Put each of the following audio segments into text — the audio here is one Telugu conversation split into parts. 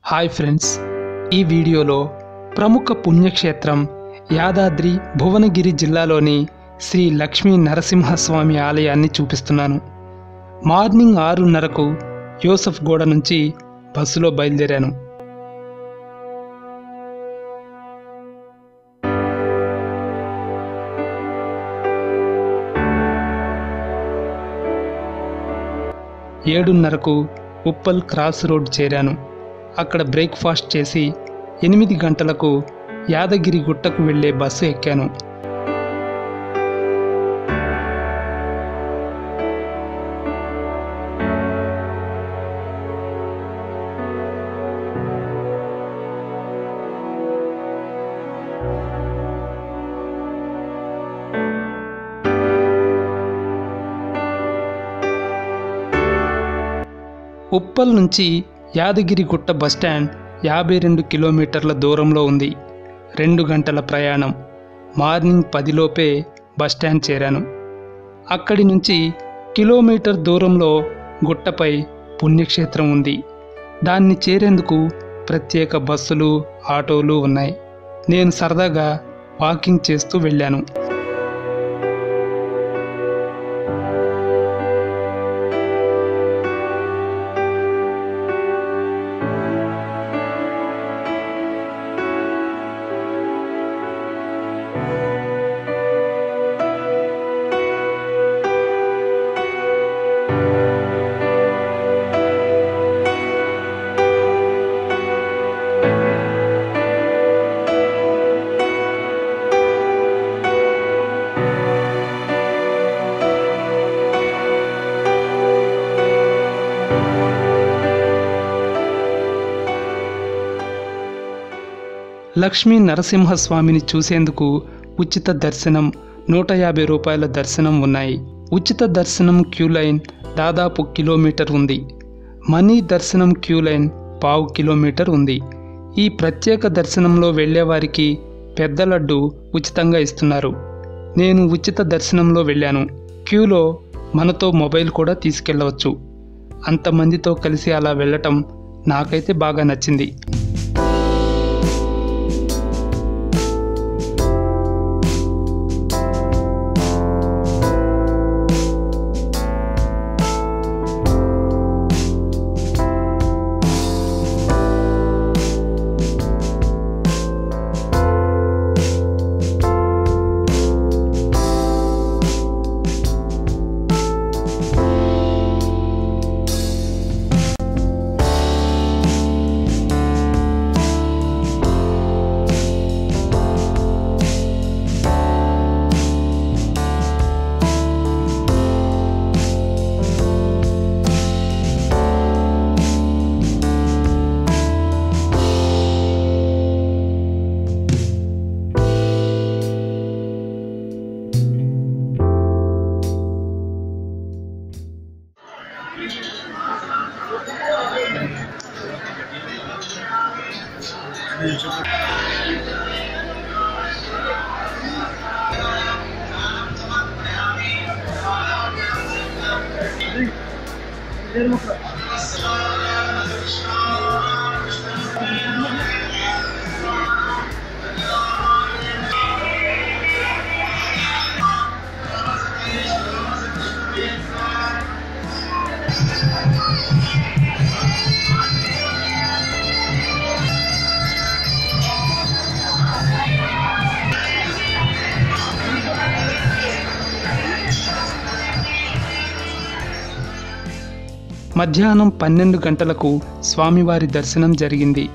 హాయ్ ఫ్రెండ్స్, ఈ వీడియోలో ప్రముఖ పుణ్యక్షేత్రం యాదాద్రి భువనగిరి జిల్లాలోని శ్రీ లక్ష్మీ నరసింహస్వామి ఆలయాన్ని చూపిస్తున్నాను. మార్నింగ్ 6:30కు యోసఫ్ గూడ నుంచి బస్సులో బయలుదేరాను. ఏడున్నరకు ఉప్పల్ క్రాస్ రోడ్ చేరాను. అక్కడ బ్రేక్ఫాస్ట్ చేసి 8 గంటలకు యాదగిరిగుట్టకు వెళ్ళే బస్సు ఎక్కాను. ఉప్పల్ నుంచి యాదగిరిగుట్ట బస్టాండ్ 52 కిలోమీటర్ల దూరంలో ఉంది. 2 గంటల ప్రయాణం. మార్నింగ్ 10 లోపే బస్టాండ్ చేరాను. అక్కడి నుంచి కిలోమీటర్ దూరంలో గుట్టపై పుణ్యక్షేత్రం ఉంది. దాన్ని చేరేందుకు ప్రత్యేక బస్సులు, ఆటోలు ఉన్నాయి. నేను సరదాగా వాకింగ్ చేస్తూ వెళ్ళాను. లక్ష్మీ నరసింహస్వామిని చూసేందుకు ఉచిత దర్శనం, 150 రూపాయల దర్శనం ఉన్నాయి. ఉచిత దర్శనం క్యూ లైన్ దాదాపు కిలోమీటర్ ఉంది. మనీ దర్శనం క్యూ లైన్ 1/2 కిలోమీటర్ ఉంది. ఈ ప్రత్యేక దర్శనంలో వెళ్ళేవారికి పెద్ద లడ్డు ఉచితంగా ఇస్తున్నారు. నేను ఉచిత దర్శనంలో వెళ్ళాను. క్యూలో మనతో మొబైల్ కూడా తీసుకెళ్ళవచ్చు. అంతమందితో కలిసి అలా వెళ్ళటం నాకైతే బాగా నచ్చింది. మధ్యాహ్నం 12 గంటలకు స్వామివారి దర్శనం జరిగింది.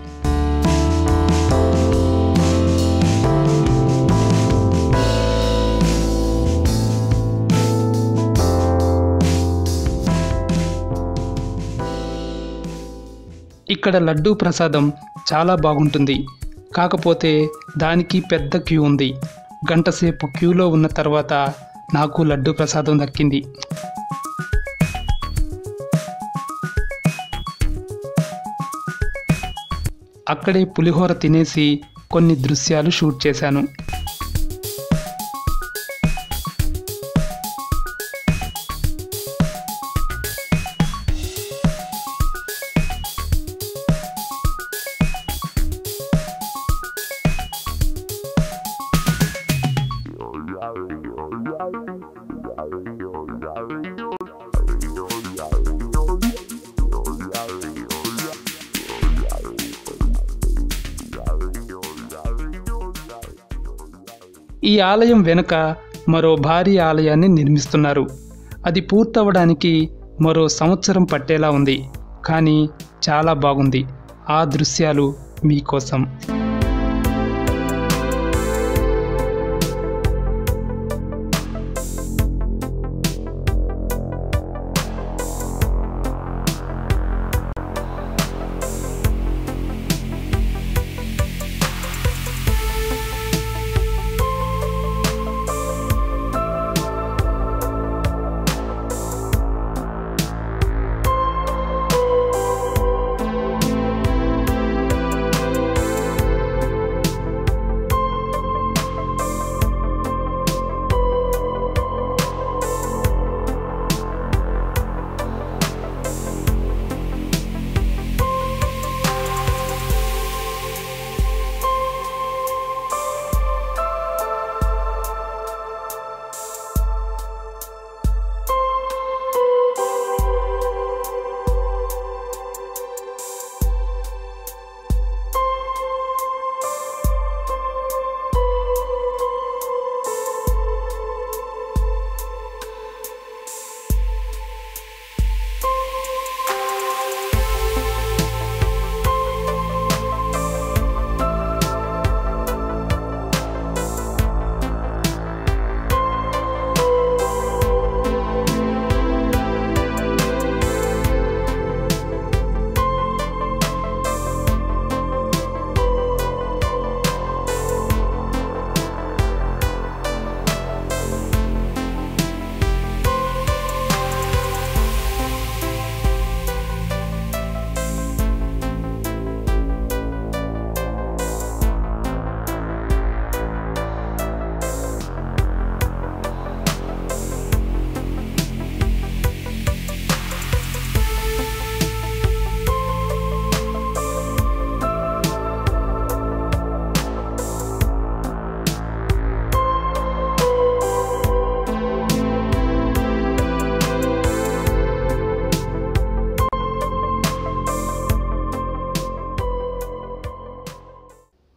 ఇక్కడ లడ్డూ ప్రసాదం చాలా బాగుంటుంది. కాకపోతే దానికి పెద్ద క్యూ ఉంది. గంటసేపు క్యూలో ఉన్న తర్వాత నాకు లడ్డూ ప్రసాదం దక్కింది. అక్కడే పులిహోర తినేసి కొన్ని దృశ్యాలు షూట్ చేశాను. ఈ ఆలయం వెనుక మరో భారీ ఆలయాన్ని నిర్మిస్తున్నారు. అది పూర్తవడానికి మరో సంవత్సరం పట్టేలా ఉంది. కానీ చాలా బాగుంది. ఆ దృశ్యాలు మీకోసం.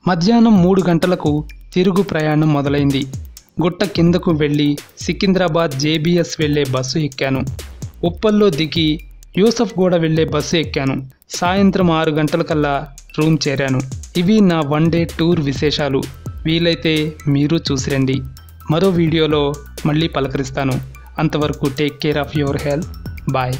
మధ్యాహ్నం 3 గంటలకు తిరుగు ప్రయాణం మొదలైంది. గుట్ట కిందకు వెళ్ళి సికింద్రాబాద్ జేబీఎస్ వెళ్లే బస్సు ఎక్కాను. ఉప్పల్లో దిగి యూసఫ్గూడ వెళ్లే బస్సు ఎక్కాను. సాయంత్రం 6 గంటలకల్లా రూమ్ చేరాను. ఇవి నా 1 డే టూర్ విశేషాలు. వీలైతే మీరు చూసిరండి. మరో వీడియోలో మళ్ళీ పలకరిస్తాను. అంతవరకు take care of your health. Bye.